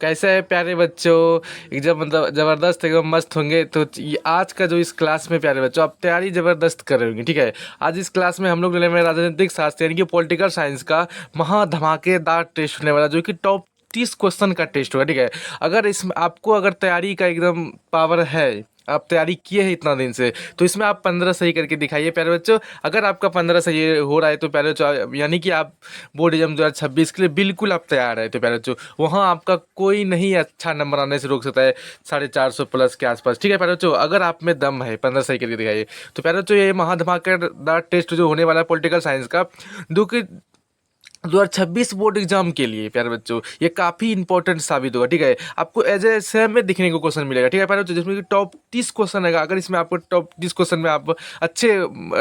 कैसे है प्यारे बच्चों। एकदम मतलब ज़बरदस्त एकदम मस्त होंगे। तो आज का जो इस क्लास में प्यारे बच्चों आप तैयारी ज़बरदस्त कर रहे होंगे, ठीक है। आज इस क्लास में हम लोग लेने में राजनीतिक शास्त्र यानी कि पॉलिटिकल साइंस का महा धमाकेदार टेस्ट होने वाला, जो कि टॉप 30 क्वेश्चन का टेस्ट होगा, ठीक है। अगर इसमें आपको अगर तैयारी का एकदम पावर है, आप तैयारी किए हैं इतना दिन से, तो इसमें आप 15 सही करके दिखाइए प्यारे बच्चों। अगर आपका 15 सही हो रहा है तो प्यारे बच्चों यानी कि आप बोर्ड एग्जाम 2026 के लिए बिल्कुल आप तैयार है। तो प्यारे बच्चों वहाँ आपका कोई नहीं अच्छा नंबर आने से रोक सकता है 450 प्लस के आसपास, ठीक है प्यारे बच्चों। अगर आप में दम है 15 सही करके दिखाइए। तो प्यारे बच्चों ये महाधमाकेदार टेस्ट जो होने वाला है पॉलिटिकल साइंस का, जो कि 2026 बोर्ड एग्जाम के लिए प्यारे बच्चों ये काफ़ी इंपॉर्टेंट साबित होगा, ठीक है। आपको एज ए सेम में दिखने को क्वेश्चन मिलेगा, ठीक है प्यारे बच्चों, जिसमें कि टॉप 30 क्वेश्चन है। अगर इसमें आपको टॉप 30 क्वेश्चन में आप अच्छे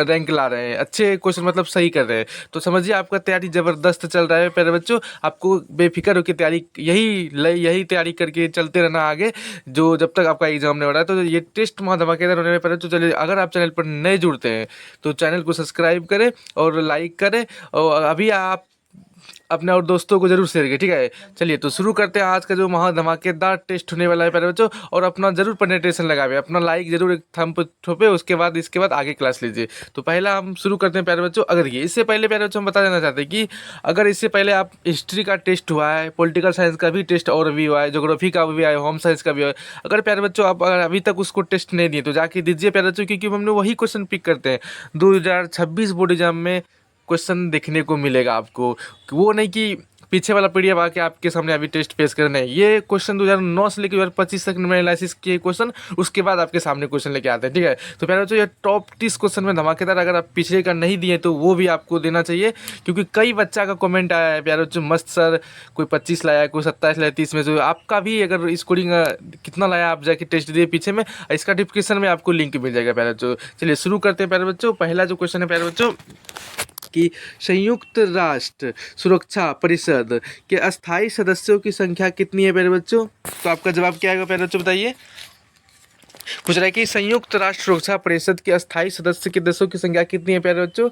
रैंक ला रहे हैं, अच्छे क्वेश्चन मतलब सही कर रहे हैं, तो समझिए आपका तैयारी ज़बरदस्त चल रहा है प्यारे बच्चों। आपको बेफिक्र होकर तैयारी यही तैयारी करके चलते रहना आगे, जो जब तक आपका एग्जाम नहीं हो रहा है। तो ये टेस्ट वहाँ धमाकेदार होने में प्यारे बच्चों। चलिए, अगर आप चैनल पर नए जुड़ते हैं तो चैनल को सब्सक्राइब करें और लाइक करें, और अभी आप अपने और दोस्तों को जरूर शेयर करें, ठीक है। चलिए तो शुरू करते हैं आज का जो महा धमाकेदार टेस्ट होने वाला है प्यारे बच्चों। और अपना जरूर पेनिट्रेशन लगावे, अपना लाइक जरूर एक थंब पे ठोपे, उसके बाद इसके बाद आगे क्लास लीजिए। तो पहला हम शुरू करते हैं प्यारे बच्चों। अगर ये इससे पहले प्यारे बच्चों हम बता देना चाहते हैं कि अगर इससे पहले आप हिस्ट्री का टेस्ट हुआ है, पॉलिटिकल साइंस का भी टेस्ट और भी हुआ है, ज्योग्राफी का भी हुआ है, होम साइंस का भी हुआ है। अगर प्यारे बच्चों आप अगर अभी तक उसको टेस्ट नहीं दिए तो जाके दीजिए प्यारे बच्चों, क्योंकि हमने वही क्वेश्चन पिक करते हैं 2026 बोर्ड एग्जाम में क्वेश्चन देखने को मिलेगा आपको। वो नहीं कि पीछे वाला पीडीएफ आके आपके सामने अभी टेस्ट पेश करना है। ये क्वेश्चन 2009 से लेकर 2025 तक में एनालिसिस किए क्वेश्चन, उसके बाद आपके सामने क्वेश्चन लेके आते हैं, ठीक है। तो प्यारे बच्चों ये टॉप 30 क्वेश्चन में धमाकेदार, अगर आप पिछले का नहीं दिए तो वो भी आपको देना चाहिए, क्योंकि कई बच्चा का कमेंट आया है प्यारे बच्चों, मस्त सर कोई 25 लाया, कोई 27 लाया, 30 में से आपका भी अगर स्कोरिंग कितना लाया आप जाके टेस्ट दिए पीछे में, इसका डिस्क्रिप्शन में आपको लिंक मिल जाएगा प्यारे बच्चों। चलिए शुरू करते हैं प्यारे बच्चों। पहला जो क्वेश्चन है प्यारे बच्चों कि संयुक्त राष्ट्र सुरक्षा परिषद के अस्थायी सदस्यों की संख्या कितनी है प्यारे बच्चों। तो आपका जवाब क्या आएगा प्यारे बच्चों, बताइए। पूछ रहा है कि संयुक्त राष्ट्र सुरक्षा परिषद के अस्थायी सदस्य के देशों की संख्या कितनी है प्यारे बच्चों।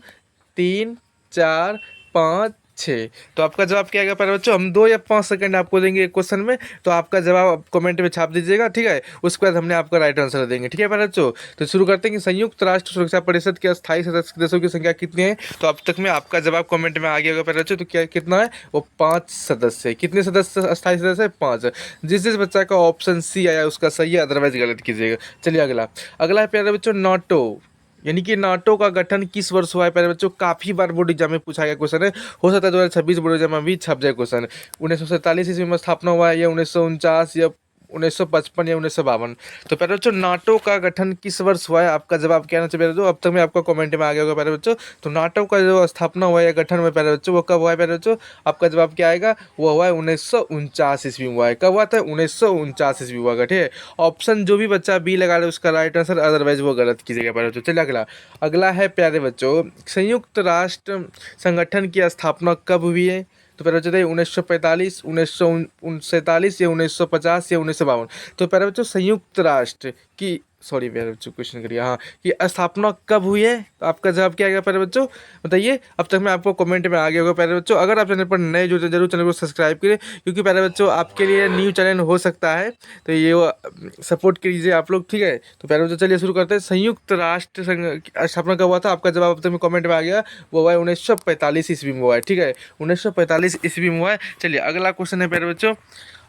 3, 4, 5, 6। तो आपका जवाब क्या आएगा प्यारे बच्चों। हम 2 या 5 सेकंड आपको देंगे क्वेश्चन में, तो आपका जवाब कमेंट में छाप दीजिएगा, ठीक है। उसके बाद हमने आपका राइट आंसर देंगे, ठीक है प्यारे बच्चों। तो शुरू करते हैं कि संयुक्त राष्ट्र सुरक्षा परिषद के अस्थायी सदस्य देशों की संख्या कितनी है। तो अब तक में आपका जवाब कमेंट में आ गया होगा प्यारे बच्चों। तो क्या कितना है, वो 5 सदस्य। कितने सदस्य अस्थायी सदस्य है, 5। जिस बच्चा का ऑप्शन सी आया उसका सही है, अदरवाइज गलत कीजिएगा। चलिए अगला अगला है प्यारे बच्चों नाटो, यानी कि नाटो का गठन किस वर्ष हुआ है प्यारे बच्चों। काफ़ी बार बोर्ड एग्जाम में पूछा गया क्वेश्चन है, हो सकता है 2026 बोर्ड एग्जाम में भी छप जाए क्वेश्चन। 1947 ईस्वी में स्थापना हुआ है, या 1949, या 1955, या 1952। तो प्यारे बच्चों नाटो का गठन किस वर्ष हुआ है, आपका जवाब क्या आना चाहिए प्यारे बच्चों। अब तक में आपका कमेंट में आ गया होगा प्यारे बच्चों। तो नाटो का जो स्थापना हुआ है या गठन हुआ प्यारे बच्चों, वो कब हुआ है प्यारे बच्चों। आपका जवाब क्या आएगा, वो हुआ है 1949 ईस्वी में हुआ है। कब हुआ था, 1949 ईस्वी हुआ, ठीक है। ऑप्शन जो भी बच्चा बी लगा रहे उसका राइट आंसर, अदरवाइज वो गलत कीजिएगा प्यारे बच्चों। चलिए अगला अगला है प्यारे बच्चों संयुक्त राष्ट्र संगठन की स्थापना कब हुई है। तो प्यारे बच्चों 1945, 1947, या 1950, या 1952। तो प्यारे बच्चों संयुक्त राष्ट्र की सॉरी प्यारे बच्चों क्वेश्चन करिए, हाँ, कि स्थापना कब हुई है। तो आपका जवाब क्या आएगा प्यारे बच्चों, बताइए। अब तक मैं आपको कमेंट में आ गया होगा प्यारे बच्चों। अगर आप चैनल पर नए जुड़े तो जरूर चैनल को सब्सक्राइब करें, क्योंकि प्यारे बच्चों आपके लिए न्यू चैनल हो सकता है, तो ये सपोर्ट कीजिए आप लोग, ठीक है। तो प्यारे बच्चों चलिए शुरू करते हैं। संयुक्त राष्ट्र स्थापना कब हुआ था, आपका जवाब अब तक में कमेंट में आ गया, वो हुआ है 1945 ईस्वी में हुआ है, ठीक है। 1945 ईस्वी में हुआ है। चलिए अगला क्वेश्चन है प्यारे बच्चों,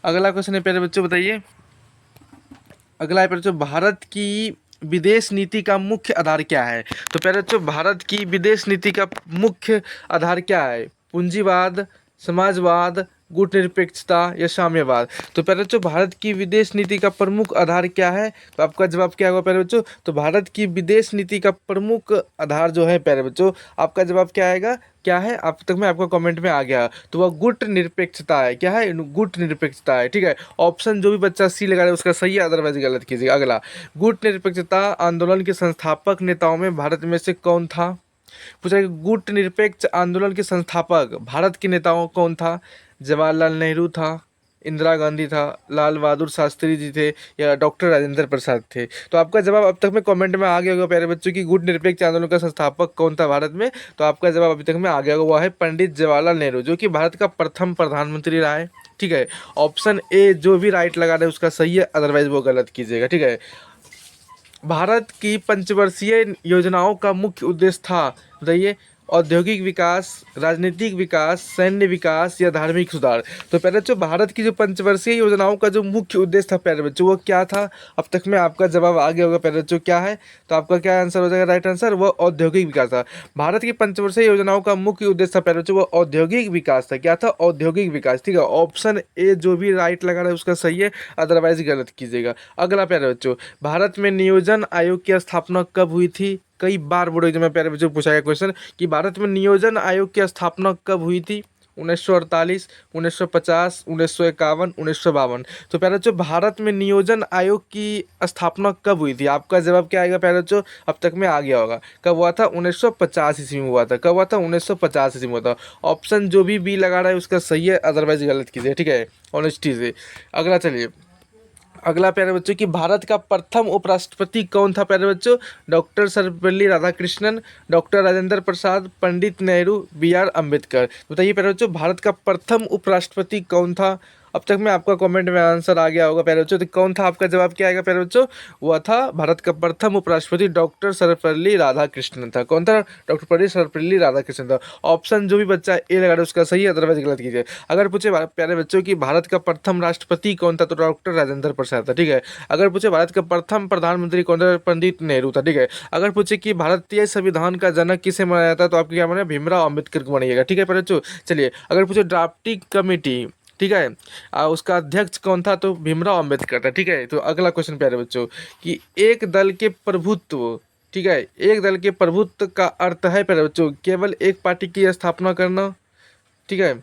अगला क्वेश्चन है प्यारे बच्चों, बताइए। अगला है प्यारे बच्चों भारत की विदेश नीति का मुख्य आधार क्या है। तो प्यारे बच्चों भारत की विदेश नीति का मुख्य आधार क्या है, पूंजीवाद, समाजवाद, गुटनिरपेक्षता, या साम्यवाद। तो प्यारे बच्चों भारत की विदेश नीति का प्रमुख आधार क्या है। तो आपका जवाब क्या होगा प्यारे बच्चों। तो भारत की विदेश नीति का प्रमुख आधार जो है प्यारे बच्चों, आपका जवाब क्या आएगा, क्या है। अब तक में आपका कमेंट में आ गया, तो वह गुट निरपेक्षता है। क्या है, गुट निरपेक्षता है, ठीक है। ऑप्शन जो भी बच्चा सी लगा रहा है उसका सही है, अदरवाइज गलत कीजिएगा। अगला गुट निरपेक्षता आंदोलन के संस्थापक नेताओं में भारत में से कौन था। पूछा कि गुट निरपेक्ष आंदोलन के संस्थापक भारत के नेताओं कौन था। जवाहरलाल नेहरू था, इंदिरा गांधी था, लाल बहादुर शास्त्री जी थे, या डॉक्टर राजेंद्र प्रसाद थे। तो आपका जवाब अब तक में कमेंट में आ गया होगा प्यारे बच्चों की गुट निरपेक्ष आंदोलन का संस्थापक कौन था भारत में। तो आपका जवाब अभी तक में आ गया होगा, वह है पंडित जवाहरलाल नेहरू, जो कि भारत का प्रथम प्रधानमंत्री रहा है, ठीक है। ऑप्शन ए जो भी राइट लगा रहे हैं उसका सही है, अदरवाइज वो गलत कीजिएगा, ठीक है। भारत की पंचवर्षीय योजनाओं का मुख्य उद्देश्य था, बताइए। औद्योगिक विकास, राजनीतिक विकास, सैन्य विकास या धार्मिक सुधार। तो प्यारे बच्चों, भारत की जो पंचवर्षीय योजनाओं का जो मुख्य उद्देश्य था प्यारे बच्चों, वो क्या था? अब तक में आपका जवाब आ गया होगा प्यारे बच्चों, क्या है? तो आपका क्या आंसर हो जाएगा? राइट आंसर वो औद्योगिक विकास था। भारत की पंचवर्षीय योजनाओं का मुख्य उद्देश्य था प्यारे बच्चों, वो औद्योगिक विकास था। क्या था? औद्योगिक विकास, ठीक है। ऑप्शन ए जो भी राइट लगा रहा है उसका सही है, अदरवाइज गलत कीजिएगा। अगला प्यारे बच्चों, भारत में नियोजन आयोग की स्थापना कब हुई थी? कई बार बोर्ड एग्जाम में प्यारे बच्चों पूछा गया क्वेश्चन कि भारत में नियोजन आयोग की स्थापना कब हुई थी? 1948, 1950, 1951, 1952। तो प्यारे बच्चों, भारत में नियोजन आयोग की स्थापना कब हुई थी? आपका जवाब क्या आएगा प्यारे बच्चों? अब तक में आ गया होगा। कब हुआ था? 1950 ईस्वी में हुआ था। कब हुआ था? 1950 ईस्वी में हुआ था। ऑप्शन जो भी बी लगा रहा है उसका सही है, अदरवाइज गलत कीजिए, ठीक है, ऑनेस्टी से। अगला चलिए, अगला प्यारे बच्चों कि भारत का प्रथम उपराष्ट्रपति कौन था प्यारे बच्चों? Doctor Sarvepalli Radhakrishnan, doctor Rajendra Prasad, Pandit Nehru, B R Ambedkar. बताइए प्यारे बच्चों, भारत का प्रथम उपराष्ट्रपति कौन था? अब तक में आपका कमेंट में आंसर आ गया होगा प्यारे बच्चों, तो कौन था? आपका जवाब क्या आएगा प्यारे बच्चों? वह था भारत का प्रथम उपराष्ट्रपति डॉक्टर सर्वपल्ली राधाकृष्णन था। कौन था? डॉक्टर पल्ली सर्वपल्ली राधाकृष्णन था। ऑप्शन जो भी बच्चा ए लगा रहा है उसका सही है, अदरवाइज गलत कीजिए। अगर पूछे प्यारे बच्चों कि भारत का प्रथम राष्ट्रपति कौन था, तो डॉक्टर राजेंद्र प्रसाद था, ठीक है। अगर पूछे भारत का प्रथम प्रधानमंत्री कौन था, पंडित नेहरू था, ठीक है। अगर पूछे कि भारतीय संविधान का जनक किसे माना जाता है, तो आपको क्या माना? भीमराव अम्बेडकर को मानिएगा, ठीक है प्यारे बच्चों। चलिए, अगर पूछे ड्राफ्टिंग कमेटी, ठीक है, उसका अध्यक्ष कौन था, तो भीमराव अम्बेडकर था, ठीक है। तो अगला क्वेश्चन प्यारे बच्चों कि एक दल के प्रभुत्व, ठीक है, एक दल के प्रभुत्व का अर्थ है प्यारे बच्चों केवल एक पार्टी की स्थापना करना, ठीक है,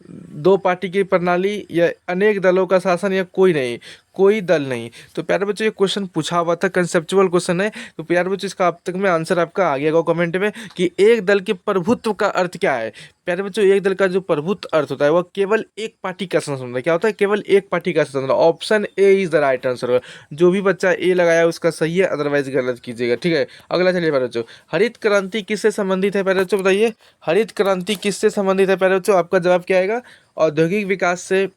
दो पार्टी की प्रणाली या अनेक दलों का शासन या कोई नहीं, कोई दल नहीं। तो प्यारे बच्चों ये क्वेश्चन पूछा हुआ था, कंसेप्चुअल क्वेश्चन है। तो प्यारे बच्चों इसका अब तक में आंसर आपका आ गया होगा कमेंट में कि एक दल के प्रभुत्व का अर्थ क्या है। प्यारे बच्चों, एक दल का जो प्रभुत्व अर्थ होता है वह केवल एक पार्टी का शासन होता है। क्या होता है? केवल एक पार्टी का शासन। Option A is the right answer. जो भी बच्चा ए लगाया उसका सही है, अदरवाइज गलत कीजिएगा, ठीक है। अगला चलिए प्यारे बच्चों, हरित क्रांति किससे संबंधित है प्यारे बच्चों? बताइए, हरित क्रांति किससे संबंधित है प्यारे बच्चों? आपका जवाब क्या आएगा? औद्योगिक विकास से,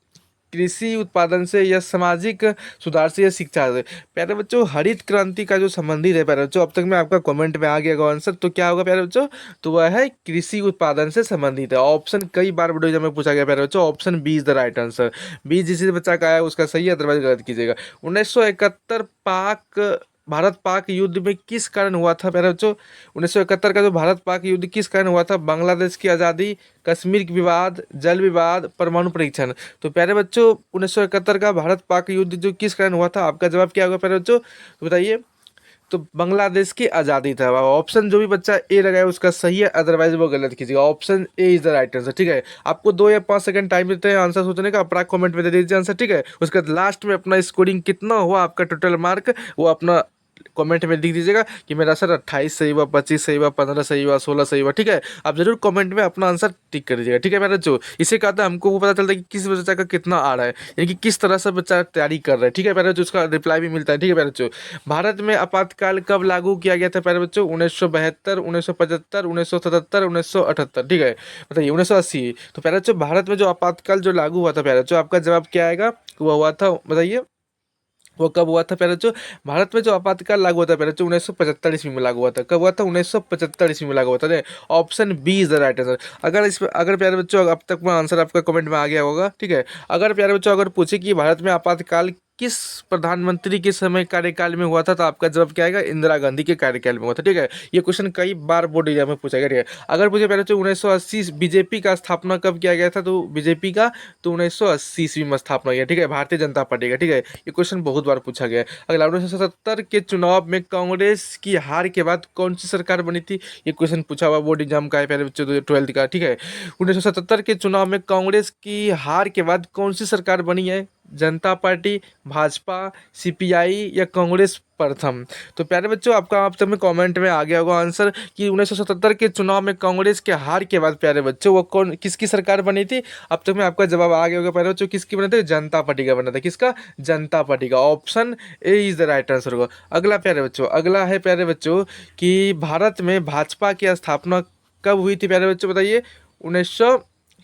कृषि उत्पादन से, या सामाजिक सुधार से, या शिक्षा से। प्यारे बच्चों, हरित क्रांति का जो संबंधित है प्यारे बच्चों, अब तक में आपका कमेंट में आ गया आंसर, तो क्या होगा प्यारे बच्चों? तो वह है कृषि उत्पादन से संबंधित है। ऑप्शन कई बार वीडियो में पूछा गया प्यारे बच्चों, option B is the right answer. B जिस बच्चा का है उसका सही है, अदरवाइज गलत कीजिएगा। 1971 भारत पाक युद्ध में किस कारण हुआ था प्यारे बच्चों? 1971 का जो भारत पाक युद्ध किस कारण हुआ था? बांग्लादेश की आज़ादी, कश्मीर के विवाद, जल विवाद, परमाणु परीक्षण। तो प्यारे बच्चों, 1971 का भारत पाक युद्ध जो किस कारण हुआ था, आपका जवाब क्या होगा प्यारे बच्चों? तो बताइए। तो बांग्लादेश की आज़ादी था। ऑप्शन जो भी बच्चा ए लगाया उसका सही है, अदरवाइज वो गलत कीजिएगा। Option A is the right answer, ठीक है। आपको 2 या 5 सेकंड टाइम देते हैं आंसर सोचने का, अपना कमेंट में दे दीजिए आंसर, ठीक है। उसके बाद लास्ट में अपना स्कोरिंग कितना हुआ, आपका टोटल मार्क, वो अपना कमेंट में लिख दीजिएगा कि मेरा सर 28 सही हुआ, 25 सही हुआ, 15 सही हुआ, 16 सही हुआ, ठीक है। आप जरूर कमेंट में अपना आंसर टिक कर दीजिएगा, ठीक है मेरा बच्चों। इससे क्या होता है, हमको वो पता चलता है कि किस बच्चा का कितना आ रहा है, यानी कि किस तरह से बच्चा तैयारी कर रहा है, ठीक है मेरे बच्चों। उसका रिप्लाई भी मिलता है, ठीक है मेरे बच्चों। भारत में आपातकाल कब लागू किया गया था प्यारे बच्चों? 1972, 1975, 1977, 1978, ठीक है। बताइए 1980। तो प्यारे बच्चों, भारत में जो आपातकाल जो लागू हुआ था प्यारे बच्चों, आपका जवाब क्या आएगा? वो हुआ था, बताइए, वो कब हुआ था प्यारे बच्चों? भारत में जो आपातकाल लागू हुआ था प्यारे बच्चों, 1975 ईस्वी में लागू हुआ था। कब हुआ था? 1975 ईस्वी में लागू हुआ था। Option B is the right answer. अगर प्यारे बच्चों अब तक में आंसर आपका कमेंट में आ गया होगा, ठीक है। अगर प्यारे बच्चों अगर पूछे कि भारत में आपातकाल किस प्रधानमंत्री के समय कार्यकाल में हुआ था, तो आपका जवाब क्या आएगा? इंदिरा गांधी के कार्यकाल में हुआ था, ठीक है। ये क्वेश्चन कई बार बोर्ड एग्जाम में पूछा गया, ठीक है। अगर पूछे प्यारे बच्चों 1980 बीजेपी का स्थापना कब किया गया था, तो बीजेपी का तो 1980 ईस्वी में स्थापना किया, ठीक है, भारतीय जनता पार्टी का, ठीक है। ये क्वेश्चन बहुत बार पूछा गया है। अगला, 1977 के चुनाव में कांग्रेस की हार के बाद कौन सी सरकार बनी थी? ये क्वेश्चन पूछा हुआ बोर्ड एग्जाम का है प्यारे बच्चों, 12th का, ठीक है। 1977 के चुनाव में कांग्रेस की हार के बाद कौन सी सरकार बनी है? जनता पार्टी, भाजपा, सीपीआई या कांग्रेस प्रथम। तो प्यारे बच्चों, आपका अब तक में कमेंट में आ गया होगा आंसर कि 1977 के चुनाव में कांग्रेस के हार के बाद प्यारे बच्चों वो कौन किसकी सरकार बनी थी? अब तक में आपका जवाब आ गया होगा प्यारे बच्चों, किसकी बना था? जनता पार्टी का बना था। किसका? जनता पार्टी का। Option A is the right answer होगा। अगला प्यारे बच्चों, अगला है प्यारे बच्चों कि भारत में भाजपा की स्थापना कब हुई थी प्यारे बच्चों? बताइए। 19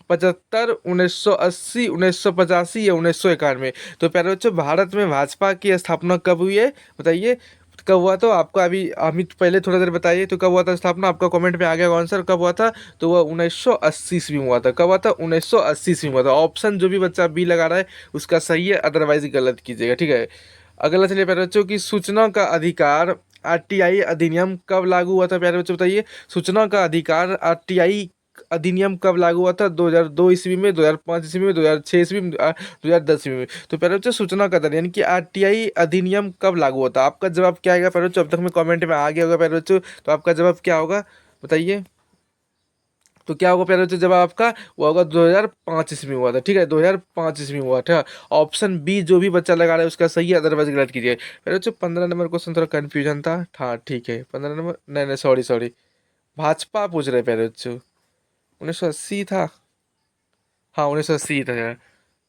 75, 1980, 1985 या 1991। तो प्यारे बच्चों, भारत में भाजपा की स्थापना कब हुई है बताइए, कब हुआ? तो आपका अभी अमित पहले थोड़ा देर बताइए तो कब हुआ था स्थापना, आपका कमेंट में आ गया आंसर कब हुआ था। तो वह 1980 ईस्वी में हुआ था। कब हुआ था? 1980 ईस्वी में हुआ था। ऑप्शन जो भी बच्चा बी लगा रहा है उसका सही है, अदरवाइज गलत कीजिएगा, ठीक है। अगला चलिए प्यारे बच्चों की सूचना का अधिकार आरटीआई अधिनियम कब लागू हुआ था? प्यारे बच्चों बताइए, सूचना का अधिकार आरटीआई अधिनियम कब लागू हुआ था? 2002 ईस्वी में, 2005 ईस्वी में, 2006 ईस्वी में, 2010 ईस्वी में। तो प्यारे बच्चों, सूचना का अधिनियम यानी कि आरटीआई अधिनियम कब लागू होता है? आपका जवाब क्या आएगा प्यारे बच्चों? अब तक में कमेंट में आ गया होगा प्यारे बच्चों, तो आपका जवाब क्या होगा बताइए। तो क्या होगा प्यारे बच्चों? जवाब आपका वो होगा 2005 ईस्वी में हुआ था, ठीक है, 2005 ईस्वी में हुआ था। ऑप्शन बी जो भी बच्चा लगा रहा है उसका सही है, अदरवाइज गलत कीजिए। प्यारे बच्चों 15 नंबर क्वेश्चन थोड़ा कन्फ्यूजन था, हाँ ठीक है 15 नंबर, नहीं नहीं सॉरी सॉरी, भाजपा पूछ रहे प्यारे बच्चों, 1980 था, हाँ 1980 था यार।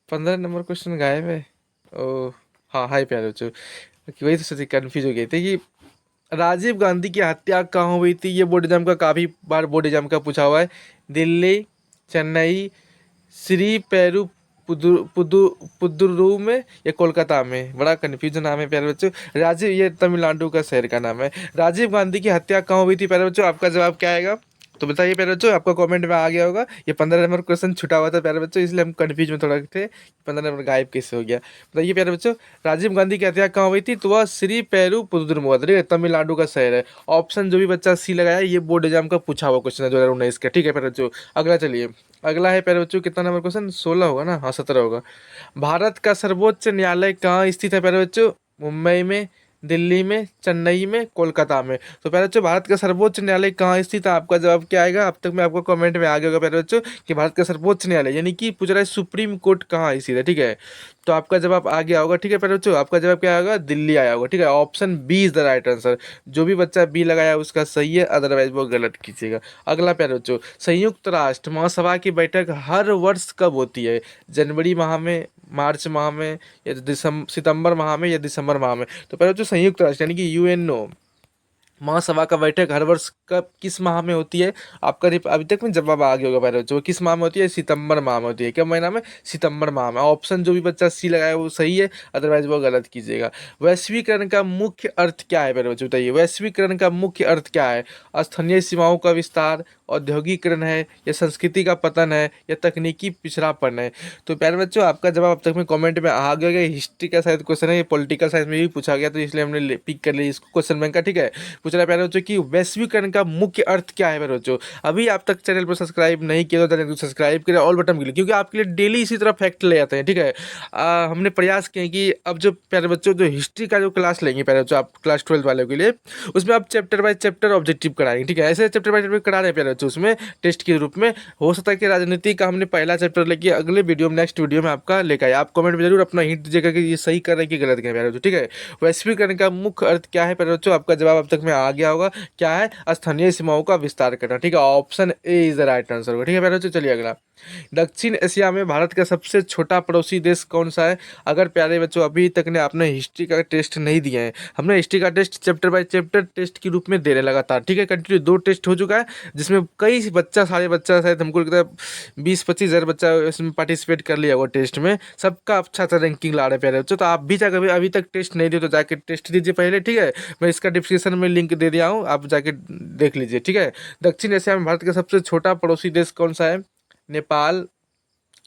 15 नंबर क्वेश्चन गायब है। ओ हाँ, हाय प्यारे बच्चों, कि वही तो सोची कन्फ्यूज हो गए थे कि राजीव गांधी की हत्या कहाँ हुई थी। ये बोर्ड एग्जाम का काफ़ी बार बोर्ड एग्जाम का पूछा हुआ है। दिल्ली, चेन्नई, श्री पेरू पुदुरु में या कोलकाता में, बड़ा कन्फ्यूजन नाम है प्यारे बच्चों। राजीव, ये तमिलनाडु का शहर का नाम है। राजीव गांधी की हत्या कहाँ हुई थी प्यारे बच्चों? आपका जवाब क्या आएगा? तो बताइए प्यारे बच्चों, आपका कमेंट में आ गया होगा। ये 15 नंबर क्वेश्चन छुटा हुआ था प्यारे बच्चों, इसलिए हम कन्फ्यूज में थोड़ा थे, 15 नंबर गायब कैसे हो गया। बताइए प्यारे बच्चों, राजीव गांधी की हत्या कहाँ हुई थी? तो वह श्री पेरू पुदुरु में हुआ था, ठीक है, तमिलनाडु का शहर है। ऑप्शन जो भी बच्चा सी लगाया, ये बोर्ड एग्जाम का पूछा हुआ क्वेश्चन है 2019 का, ठीक है प्यारे बच्चों। अगला चलिए, अगला है प्यारे बच्चों, कितना नंबर क्वेश्चन? 16 होगा ना, हाँ 17 होगा। भारत का सर्वोच्च न्यायालय कहाँ स्थित है प्यारे बच्चों? मुंबई में, दिल्ली में, चेन्नई में, कोलकाता में। तो प्यारे बच्चों, भारत का सर्वोच्च न्यायालय कहाँ स्थित है? आपका जवाब क्या आएगा? अब तक मैं आपको कमेंट में आ गया होगा प्यारे बच्चों कि भारत का सर्वोच्च न्यायालय यानी कि पूछ रहा है सुप्रीम कोर्ट कहाँ स्थित है, ठीक है। तो आपका जवाब आ गया होगा, ठीक है प्यारे बच्चों, आपका जवाब क्या आएगा? दिल्ली आया होगा, ठीक है। Option B is the right answer. जो भी बच्चा बी लगाया उसका सही है, अदरवाइज वो गलत कीजिएगा। अगला प्यारे बच्चों, संयुक्त राष्ट्र महासभा की बैठक हर वर्ष कब होती है? जनवरी माह में, मार्च माह में, या सितंबर माह में, या दिसंबर माह में? तो पहले जो संयुक्त राष्ट्र यानी कि यूएनओ महासभा का बैठक हर वर्ष कब किस माह में होती है? आपका अभी तक में जवाब आ गया होगा पहले बच्चों, किस माह में होती है? सितंबर माह में होती है। क्या महीना में? सितंबर माह में। ऑप्शन जो भी बच्चा सी लगाया वो सही है, अदरवाइज वो गलत कीजिएगा। वैश्वीकरण का मुख्य अर्थ क्या है पहले बच्चों बताइए? वैश्वीकरण का मुख्य अर्थ क्या है? स्थानीय सीमाओं का विस्तार, औद्योगिकरण है, या संस्कृति का पतन है, या तकनीकी पिछड़ापन है? तो प्यारे बच्चों, आपका जवाब अब तक में कमेंट में आ गया। हिस्ट्री का शायद क्वेश्चन है, ये पॉलिटिकल साइंस में भी पूछा गया, तो इसलिए हमने पिक कर लिया इसको क्वेश्चन बैंक का, ठीक है। पूछ रहा है प्यारे बच्चों कि वैश्वीकरण का मुख्य अर्थ क्या है प्यारे बच्चों? अभी आप तक चैनल पर सब्सक्राइब नहीं किया तो चैनल को सब्सक्राइब करें, ऑल बटन क्लिक, क्योंकि आपके लिए डेली इसी तरह फैक्ट ले आते हैं, ठीक है। हमने प्रयास किए कि अब जो प्यारे बच्चों जो हिस्ट्री का जो क्लास लेंगे प्यारे बच्चों आप क्लास 12 वालों के लिए, उसमें आप चैप्टर बाय चैप्टर ऑब्जेक्टिव कराएंगे, ठीक है। ऐसे चैप्टर बाय चैप्टर करा रहे हैं प्यारे बच्चों, उसमें टेस्ट के रूप में। हो सकता है कि राजनीति का हमने पहला चैप्टर लेके अगले वीडियो में, नेक्स्ट वीडियो में आपका लेकर आए। आप कमेंट में जरूर अपना हिंट दीजिएगा कि ये सही कर रहे हैं कि गलत कर रहे हैं प्यारे बच्चों, ठीक है। वैश्वीकरण का मुख्य अर्थ क्या है प्यारे बच्चों? आपका जवाब अब तक में आ गया होगा, क्या है? स्थानीय सीमाओं का विस्तार करना, ठीक है। Option A is the right answer होगा, ठीक है प्यारे बच्चों। चलिए अगला, दक्षिण एशिया में भारत का सबसे छोटा पड़ोसी देश कौन सा है? अगर प्यारे बच्चों अभी तक ने आपने हिस्ट्री का टेस्ट नहीं दिया है, हमने हिस्ट्री का test chapter by chapter test के रूप में दे रहे लगातार, ठीक है। कंटिन्यू 2 टेस्ट हो चुका है, जिसमें कई बच्चा, सारे बच्चा, शायद हमको लगता है 20-25 हज़ार बच्चा इसमें पार्टिसिपेट कर लिया वो टेस्ट में, सबका अच्छा अच्छा रैंकिंग ला रहे हैं प्यारे बच्चों। तो आप भी जाकर अभी तक टेस्ट नहीं दिए तो जाके टेस्ट दीजिए पहले, ठीक है। मैं इसका डिस्क्रिप्शन में लिंक दे दिया हूँ, आप जाके देख लीजिए, ठीक है। दक्षिण एशिया में भारत का सबसे छोटा पड़ोसी देश कौन सा है? नेपाल,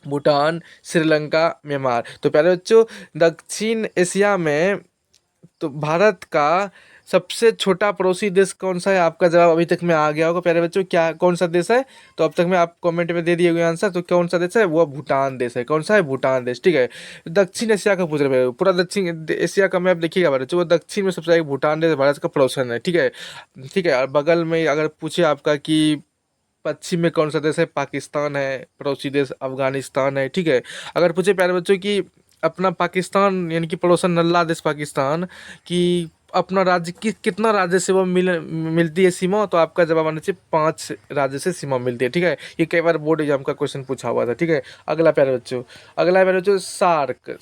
भूटान, श्रीलंका, म्यांमार। तो प्यारे बच्चों, दक्षिण एशिया में तो भारत का सबसे छोटा पड़ोसी देश कौन सा है? आपका जवाब अभी तक में आ गया होगा प्यारे बच्चों, क्या कौन सा देश है? तो अब तक में आप कमेंट में दे दिए हुए आंसर, तो कौन सा देश है? वो भूटान देश है। कौन सा है? भूटान देश, ठीक है। दक्षिण एशिया का पूछ रहे हैं, पूरा दक्षिण एशिया का मैप देखिएगा प्यारे बच्चों, वो दक्षिण में सबसे आगे भूटान देश भारत का पड़ोसन है, ठीक है। ठीक है, और बगल में अगर पूछे आपका कि पश्चिम में कौन सा देश है? पाकिस्तान है, पड़ोसी देश अफगानिस्तान है, ठीक है। अगर पूछे प्यारे बच्चों कि अपना पाकिस्तान यानी कि पड़ोसन नल्ला देश पाकिस्तान की अपना राज्य की कितना राज्य से वो मिलती है सीमा, तो आपका जवाब आना चाहिए 5 राज्य से सीमा मिलती है, ठीक है। ये कई बार बोर्ड एग्जाम का क्वेश्चन पूछा हुआ था, ठीक है। अगला प्यारे बच्चों, अगला प्यारे बच्चों,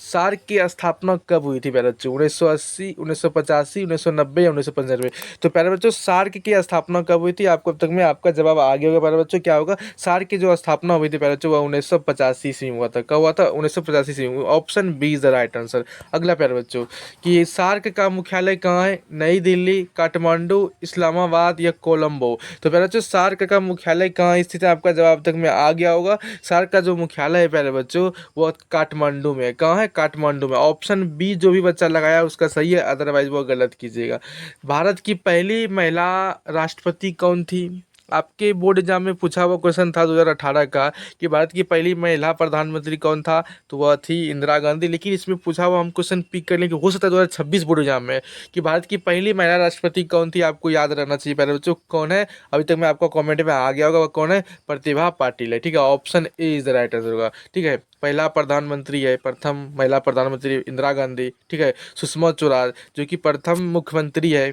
सार्क की स्थापना कब हुई थी प्यारे बच्चों? 1980, 1985, 1990 या 1995? तो प्यारे बच्चों सार्क की स्थापना कब हुई थी? आपको अब तक में आपका जवाब आ गया होगा प्यारे बच्चों। क्या होगा? सार्क की जो स्थापना हुई थी प्यारे बच्चों, वह 1985 ईस्वी में हुआ था। कब हुआ था? 1985 ईस्वी में। Option B is the right answer. अगला प्यारे बच्चों, कि सार्क का मुख्यालय कहाँ है? नई दिल्ली, काठमांडू, इस्लामाबाद या कोलंबो? तो प्यारे बच्चों सार्क का मुख्यालय कहाँ स्थित है? आपका जवाब तक में आ गया होगा। सार्क का जो मुख्यालय है प्यारे बच्चों वो काठमांडू में है। कहाँ है? काठमांडू में। ऑप्शन बी जो भी बच्चा लगाया उसका सही है, अदरवाइज वो गलत कीजिएगा। भारत की पहली महिला राष्ट्रपति कौन थी? आपके बोर्ड एग्जाम में पूछा हुआ क्वेश्चन था 2018 का कि भारत की पहली महिला प्रधानमंत्री कौन था? तो वह थी इंदिरा गांधी। लेकिन इसमें पूछा हुआ हम क्वेश्चन पिक कर लेंगे, हो सकता है 2026 बोर्ड एग्जाम में, कि भारत की पहली महिला राष्ट्रपति कौन थी? आपको याद रहना चाहिए प्यारे बच्चों। कौन है? अभी तक मैं आपको कमेंट में आ गया होगा, वह कौन है? प्रतिभा पाटिल है, ठीक है। Option A is the right answer होगा, ठीक है। पहला प्रधानमंत्री है, प्रथम महिला प्रधानमंत्री इंदिरा गांधी, ठीक है। सुषमा स्वराज जो कि प्रथम मुख्यमंत्री है,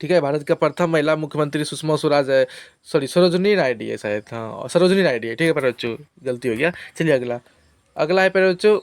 ठीक है। भारत का प्रथम महिला मुख्यमंत्री सुषमा स्वराज है, सॉरी सरोजिनी नायडू है शायद, हाँ सरोजिनी नायडू है, ठीक है प्यारे बच्चों, गलती हो गया। चलिए अगला, अगला है प्यारे बच्चों,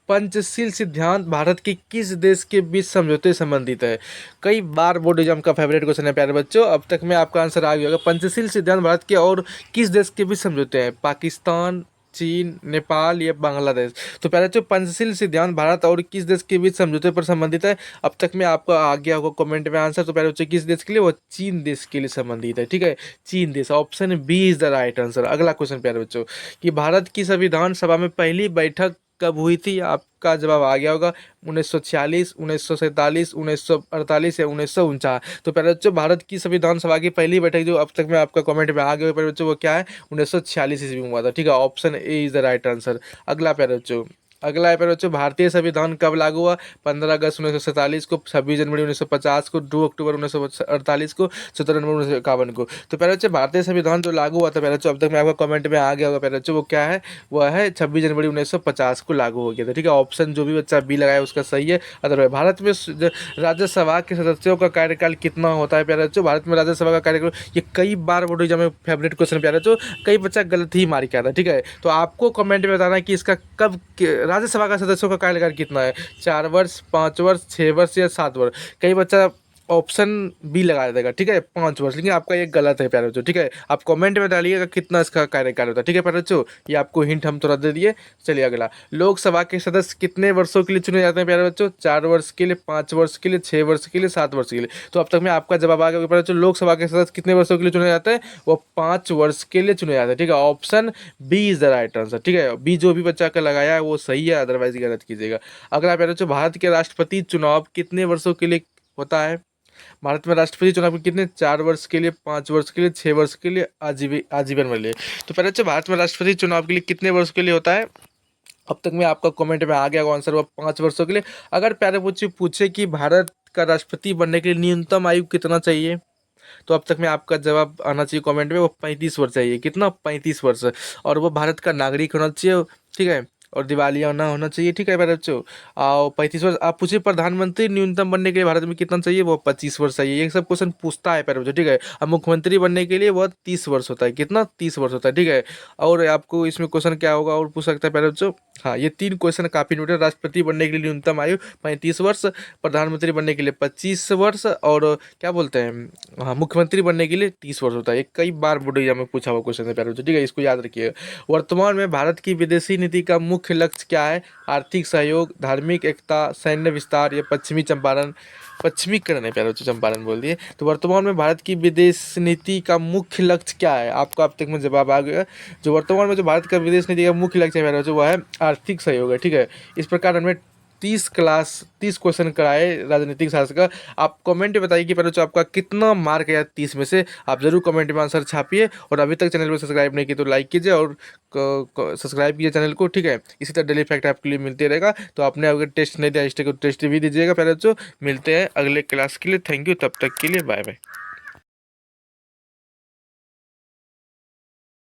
पंचशील सिद्धांत भारत के किस देश के बीच समझौते संबंधित है? कई बार बोर्ड एग्जाम का फेवरेट क्वेश्चन है प्यारे बच्चों, अब तक में आपका आंसर आ गया होगा। पंचशील सिद्धांत भारत के और किस देश के बीच समझौते हैं? पाकिस्तान, चीन, नेपाल या बांग्लादेश? तो प्यारे बच्चों पंचशील सिद्धांत भारत और किस देश के बीच समझौते पर संबंधित है? अब तक में आपको आ गया होगा कमेंट में आंसर। तो प्यारे बच्चों किस देश के लिए? वो चीन देश के लिए संबंधित है, ठीक है। चीन देश, option B is the right answer. अगला क्वेश्चन प्यारे बच्चों, कि भारत की संविधान सभा में पहली बैठक कब हुई थी? आपका जवाब आ गया होगा 1946, 1947, 1948 या 1949? तो प्यारे बच्चों भारत की संविधान सभा की पहली बैठक जो अब तक में आपका कमेंट में आ गया होगा प्यारे बच्चों, वो क्या है? 1946 ईस्वी में हुआ था, ठीक है। Option A is the right answer. अगला प्यारे बच्चों, अगला है प्यारे बच्चों, भारतीय संविधान कब लागू हुआ? 15 अगस्त 1947 को, 26 जनवरी 1950 को, 2 अक्टूबर 1948 को, 17 नवंबर 1951 को? तो प्यारे बच्चों भारतीय संविधान जो लागू हुआ था प्यारे बच्चों, अब तक में आपका कमेंट में आ गया होगा प्यारे बच्चों, वो क्या है? वह है 26 जनवरी 1950 को लागू हो गया था, ठीक है। ऑप्शन जो भी बच्चा बी लगाया उसका सही है, अदरवाइज भारत में राज्यसभा के सदस्यों का कार्यकाल कितना होता है प्यारे बच्चों? भारत में राज्यसभा का कार्यकाल, ये कई बार बोर्ड एग्जाम में फेवरेट क्वेश्चन प्यारे बच्चों, कई बच्चा गलत ही मार के आता है, ठीक है। तो आपको कमेंट में बताना है कि इसका कब राज्यसभा का सदस्यों का कार्यकाल कितना है? 4 वर्ष, 5 वर्ष, 6 वर्ष या 7 वर्ष? कई बच्चा ऑप्शन बी लगा देगा, ठीक है, 5 वर्ष, लेकिन आपका ये गलत है प्यारे बच्चों, ठीक है। आप कमेंट में डालिएगा कितना इसका कार्यकाल होता है, ठीक है प्यारे बच्चों। ये आपको हिंट हम थोड़ा दे दिए। चलिए अगला, लोकसभा के सदस्य कितने वर्षों के लिए चुने जाते हैं प्यारे बच्चों? 4 वर्ष के लिए, 5 वर्ष के लिए, 6 वर्ष के लिए, 7 वर्ष के लिए? तो अब तक में आपका जवाब आ गया प्यारे बच्चों, लोकसभा के सदस्य कितने वर्षों के लिए चुने जाते हैं? वो 5 वर्ष के लिए चुने जाते हैं, ठीक है। Option B is the right answer, ठीक है। बी जो भी बच्चा का लगाया है वो सही है, अदरवाइज गलत कीजिएगा। अगला प्यारे बच्चों, भारत के राष्ट्रपति चुनाव कितने वर्षों के लिए होता है? भारत में राष्ट्रपति चुनाव कितने? 4 वर्ष के लिए, 5 वर्ष के लिए, 6 वर्ष के लिए, आजीवन के लिए? तो पहले बच्चों भारत में राष्ट्रपति चुनाव के लिए कितने वर्ष के लिए होता है? अब तक में आपका कमेंट में आ गया आंसर, वो 5 वर्षों के लिए। अगर प्यारे बच्चे पूछे कि भारत का राष्ट्रपति बनने के लिए न्यूनतम आयु कितना चाहिए, तो अब तक में आपका जवाब आना चाहिए कमेंट में, वो 35 वर्ष चाहिए। कितना? 35 वर्ष। और वो भारत का नागरिक होना चाहिए, ठीक है, और दिवालिया ना होना चाहिए, ठीक है मेरे बच्चों। और 35 वर्ष। आप पूछिए प्रधानमंत्री न्यूनतम बनने के लिए भारत में कितना चाहिए? वो 25 वर्ष चाहिए। ये सब क्वेश्चन पूछता है मेरे बच्चों, ठीक है। अब मुख्यमंत्री बनने के लिए वो 30 वर्ष होता है। कितना? 30 वर्ष होता है, ठीक है। और आपको इसमें क्वेश्चन क्या होगा और पूछ सकता है मेरे बच्चों? हाँ, ये 3 क्वेश्चन काफी नोट है। राष्ट्रपति बनने के लिए न्यूनतम आयु 35 वर्ष, प्रधानमंत्री बनने के लिए 25 वर्ष, और क्या बोलते हैं, हाँ, मुख्यमंत्री बनने के लिए 30 वर्ष होता है। ये कई बार बोर्ड एग्जाम में पूछा हुआ क्वेश्चन है प्यारे बच्चों, ठीक है, इसको याद रखिएगा। वर्तमान में भारत की विदेशी नीति का मुख्य लक्ष्य क्या है? आर्थिक सहयोग, धार्मिक एकता, सैन्य विस्तार या पश्चिमी चंपारण, पश्चिमीकरण है प्यारे बच्चों, चंपारण बोल दिए। तो वर्तमान में भारत की विदेश नीति का मुख्य लक्ष्य क्या है? आपको अब तक में जवाब आ गया। जो वर्तमान में जो भारत का विदेश नीति का मुख्य लक्ष्य है प्यारे बच्चों, वह है आर्थिक सहयोग है, ठीक है। इस प्रकार हमने 30 क्वेश्चन कराए राजनीतिक शास्त्र का। आप कमेंट में बताइए कि पहले जो आपका कितना मार्क है 30 में से। आप जरूर कमेंट में आंसर छापिए, और अभी तक चैनल को सब्सक्राइब नहीं किया तो लाइक कीजिए और सब्सक्राइब कीजिए चैनल को, ठीक है। इसी तरह डेली फैक्ट आपके लिए मिलते रहेगा। तो आपने अगर टेस्ट नहीं दिया, को टेस्ट भी दीजिएगा पहले बच्चों। मिलते हैं अगले क्लास के लिए। थैंक यू, तब तक के लिए बाय बाय।